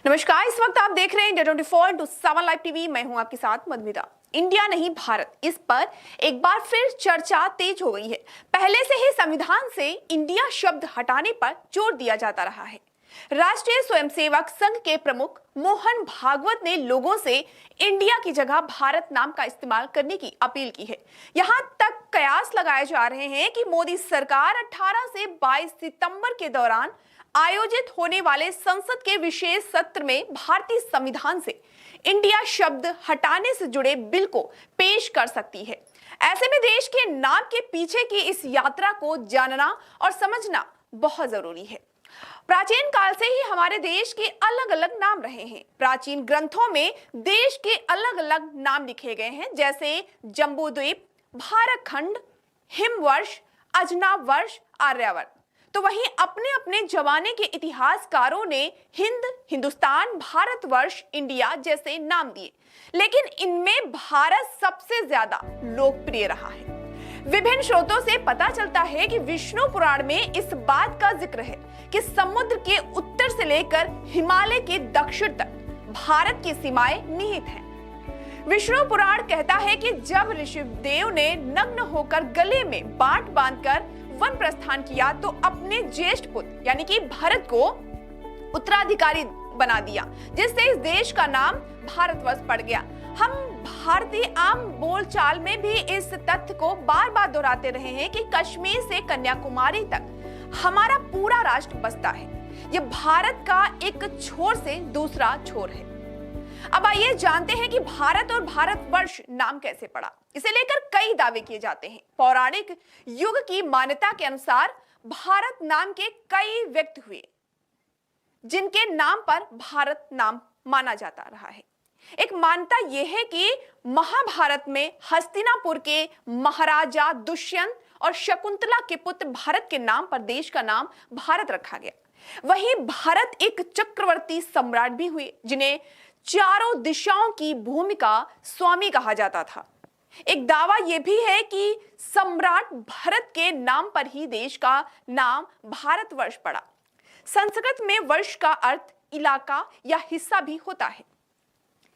नमस्कार, इस वक्त आप देख रहे हैं इंडिया 24/7 लाइव टीवी। मैं हूं आपके साथ मधुमिता। इंडिया नहीं भारत, इस पर एक बार फिर चर्चा तेज हो गई है। पहले से ही संविधान से इंडिया शब्द हटाने पर जोर दिया जाता रहा है। राष्ट्रीय स्वयंसेवक संघ के प्रमुख मोहन भागवत ने लोगों से इंडिया की जगह भारत नाम का इस्तेमाल करने की अपील की है। यहां तक कयास लगाए जा रहे हैं कि मोदी सरकार 18 से 22 सितंबर के दौरान आयोजित होने वाले संसद के विशेष सत्र में भारतीय संविधान से इंडिया शब्द हटाने से जुड़े बिल को पेश कर सकती है। ऐसे में देश के नाम के पीछे की इस यात्रा को जानना और समझना बहुत जरूरी है। प्राचीन काल से ही हमारे देश के अलग अलग नाम रहे हैं। प्राचीन ग्रंथों में देश के अलग अलग नाम लिखे गए हैं, जैसे जम्बूद्वीप, भारतखंड, हिमवर्ष, अजनाब वर्ष, आर्यावर्त। तो वहीं अपने अपने जमाने के इतिहासकारों ने हिंद, हिंदुस्तान, भारतवर्ष, इंडिया जैसे नाम दिए, लेकिन इनमें भारत सबसे ज्यादा लोकप्रिय रहा है। विभिन्न स्रोतों से पता चलता है कि विष्णु पुराण में इस बात का जिक्र है कि समुद्र के उत्तर से लेकर हिमालय के दक्षिण तक भारत की सीमाएं निहित हैं। विष्णु पुराण कहता है कि जब ऋषिदेव ने नग्न होकर गले में बांट बांधकर वन प्रस्थान किया तो अपने ज्येष्ठ पुत्र यानी कि भरत को उत्तराधिकारी बना दिया, जिससे इस देश का नाम भारतवर्ष पड़ गया। हम भारतीय आम बोलचाल में भी इस तथ्य को बार बार दोहराते रहे हैं कि कश्मीर से कन्याकुमारी तक हमारा पूरा राष्ट्र बसता है। यह भारत का एक छोर से दूसरा छोर है। अब आइए जानते हैं कि भारत और भारतवर्ष नाम कैसे पड़ा। इसे लेकर कई दावे किए जाते हैं। पौराणिक युग की मान्यता के अनुसार भारत नाम के कई व्यक्ति हुए जिनके नाम पर भारत नाम माना जाता रहा है। एक मान्यता यह है कि महाभारत में हस्तिनापुर के महाराजा दुष्यंत और शकुंतला के पुत्र भरत के नाम पर देश का नाम भारत रखा गया। वहीं भारत एक चक्रवर्ती सम्राट भी हुए जिन्हें चारों दिशाओं की भूमि का स्वामी कहा जाता था। एक दावा यह भी है कि सम्राट भरत के नाम पर ही देश का नाम भारतवर्ष पड़ा। संस्कृत में वर्ष का अर्थ इलाका या हिस्सा भी होता है।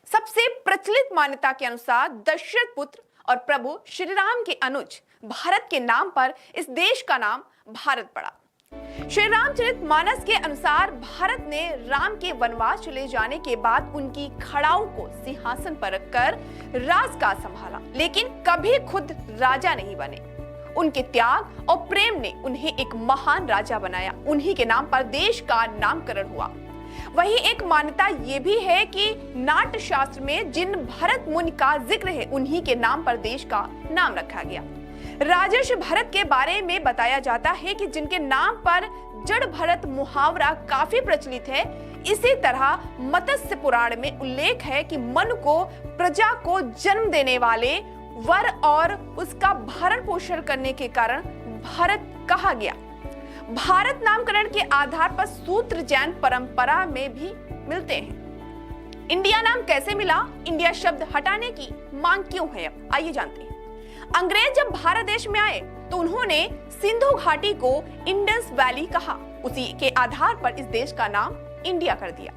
सबसे प्रचलित मान्यता के अनुसार दशरथ पुत्र और प्रभु श्री राम के अनुज भरत के नाम पर इस देश का नाम भारत पड़ा। श्री रामचरितमानस के अनुसार भारत ने राम के वनवास चले जाने के बाद उनकी खड़ाऊ को सिंहासन पर रखकर राजकाज संभाला, लेकिन कभी खुद राजा नहीं बने। उनके त्याग और प्रेम ने उन्हें एक महान राजा बनाया। उन्हीं के नाम पर देश का नामकरण हुआ। वहीं एक मान्यता यह भी है कि नाट्य शास्त्र में जिन भरत मुनि का जिक्र है उन्हीं के नाम पर देश का नाम रखा गया। राजर्षि भरत के बारे में बताया जाता है कि जिनके नाम पर जड़ भरत मुहावरा काफी प्रचलित है। इसी तरह मत्स्य पुराण में उल्लेख है कि मनु को प्रजा को जन्म देने वाले वर और उसका भरण पोषण करने के कारण भरत कहा गया। भारत नामकरण के आधार पर सूत्र जैन परंपरा में भी मिलते हैं। इंडिया नाम कैसे मिला? इंडिया शब्द हटाने की मांग क्यों है? आइए जानते हैं। अंग्रेज जब भारत देश में आए तो उन्होंने सिंधु घाटी को इंडस वैली कहा। उसी के आधार पर इस देश का नाम इंडिया कर दिया।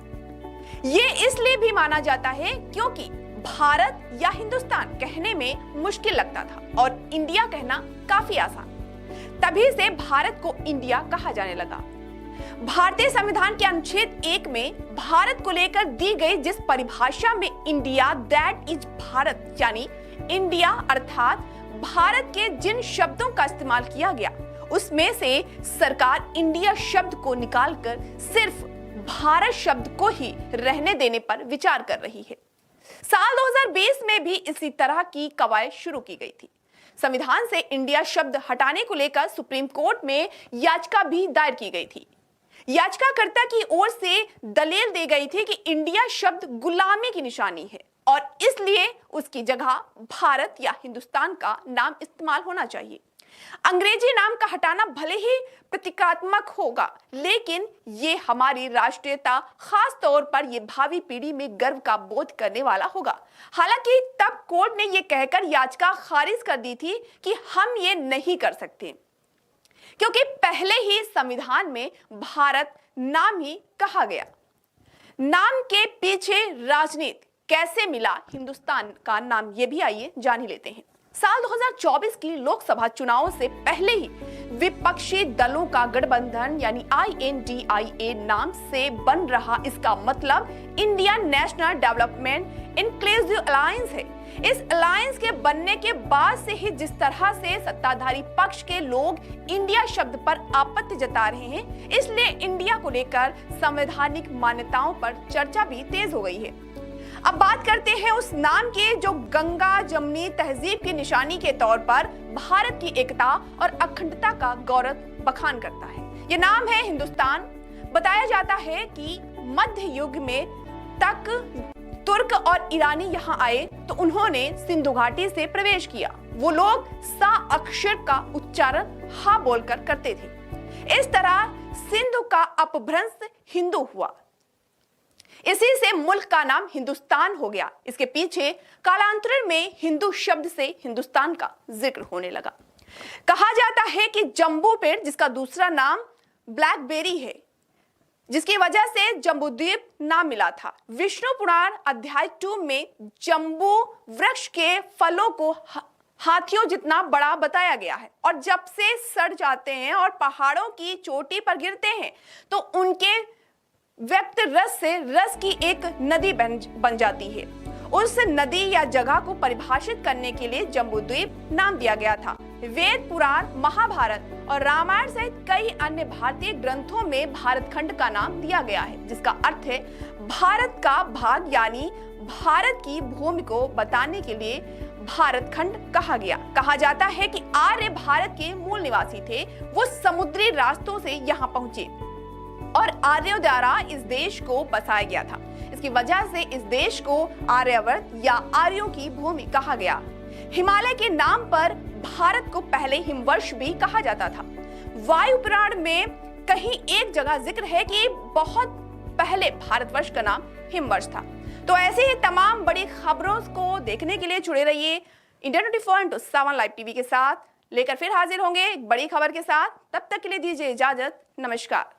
ये इसलिए भी माना जाता है क्योंकि भारत या हिंदुस्तान कहने में मुश्किल लगता था और इंडिया कहना काफी आसान। तभी से भारत को इंडिया कहा जाने लगा। भारतीय संविधान के अनुच्छेद 1 में भारत को लेकर दी गई जिस परिभाषा में इंडिया दैट इज भारत यानी इंडिया अर्थात भारत के जिन शब्दों का इस्तेमाल किया गया उसमें से सरकार इंडिया शब्द को निकालकर सिर्फ भारत शब्द को ही रहने देने पर विचार कर रही है। साल 2020 में भी इसी तरह की कवायद शुरू की गई थी। संविधान से इंडिया शब्द हटाने को लेकर सुप्रीम कोर्ट में याचिका भी दायर की गई थी। याचिकाकर्ता की ओर से दलील दी गई थी कि इंडिया शब्द गुलामी की निशानी है और इसलिए उसकी जगह भारत या हिंदुस्तान का नाम इस्तेमाल होना चाहिए। अंग्रेजी नाम का हटाना भले ही प्रतीकात्मक होगा, लेकिन ये हमारी राष्ट्रीयता, खास तौर पर ये भावी पीढ़ी में गर्व का बोध करने वाला होगा। हालांकि तब कोर्ट ने ये कहकर याचिका खारिज कर दी थी कि हम ये नहीं कर सकते, क्योंकि पहले ही संविधान में भारत नाम ही कहा गया। नाम के पीछे राजनीति कैसे मिला हिंदुस्तान का नाम, ये भी आइए जान ही लेते हैं। साल 2024 की लोकसभा चुनावों से पहले ही विपक्षी दलों का गठबंधन यानी INDIA नाम से बन रहा, इसका मतलब Indian national development inclusive alliance है। इस अलायंस के बनने के बाद से ही जिस तरह से सत्ताधारी पक्ष के लोग इंडिया शब्द पर आपत्ति जता रहे हैं, इसलिए इंडिया को लेकर संवैधानिक मान्यताओं पर चर्चा भी तेज हो गई है। अब बात करते हैं उस नाम के जो गंगा जमनी तहजीब की निशानी के तौर पर भारत की एकता और अखंडता का गौरव बखान करता है। ये नाम है हिंदुस्तान। बताया जाता है कि मध्य युग में तक तुर्क और ईरानी यहाँ आए तो उन्होंने सिंधु घाटी से प्रवेश किया। वो लोग सा अक्षर का उच्चारण हा बोलकर करते थे। इस तरह सिंधु का अपभ्रंश हिंदू हुआ। इसी से मुल्क का नाम हिंदुस्तान हो गया। इसके पीछे कालांतर में हिंदू शब्द से हिंदुस्तान का जिक्र होने लगा। कहा जाता है कि जम्बू पेड़, जिसका दूसरा नाम ब्लैकबेरी है, जिसकी वजह से जम्बूद्वीप नाम मिला था। विष्णु पुराण अध्याय 2 में जम्बू वृक्ष के फलों को हाथियों जितना बड़ा बताया गया है और जब से सड़ जाते हैं और पहाड़ों की चोटी पर गिरते हैं तो उनके व्यक्त रस से रस की एक नदी बन जाती है। उस नदी या जगह को परिभाषित करने के लिए जम्बूद्वीप नाम दिया गया था। वेद, पुराण, महाभारत और रामायण सहित कई अन्य भारतीय ग्रंथों में भारत खंड का नाम दिया गया है, जिसका अर्थ है भारत का भाग, यानी भारत की भूमि को बताने के लिए भारत खंड कहा गया। कहा जाता है कि आर्य भारत के मूल निवासी थे। वो समुद्री रास्तों से यहाँ पहुंचे और आर्यों द्वारा इस देश को बसाया गया था। इसकी वजह से इस देश को आर्यावर्त या आर्यों की भूमि कहा गया। हिमालय के नाम पर भारत को पहले हिमवर्ष भी कहा जाता था। वायु पुराण में कहीं एक जगह जिक्र है कि बहुत पहले भारतवर्ष का नाम हिमवर्ष था। तो ऐसे ही तमाम बड़ी खबरों को देखने के लिए जुड़े रहिए इंडिया 24/7 लाइव टीवी के साथ। लेकर फिर हाजिर होंगे एक बड़ी खबर के साथ। तब तक के लिए दीजिए इजाजत। नमस्कार।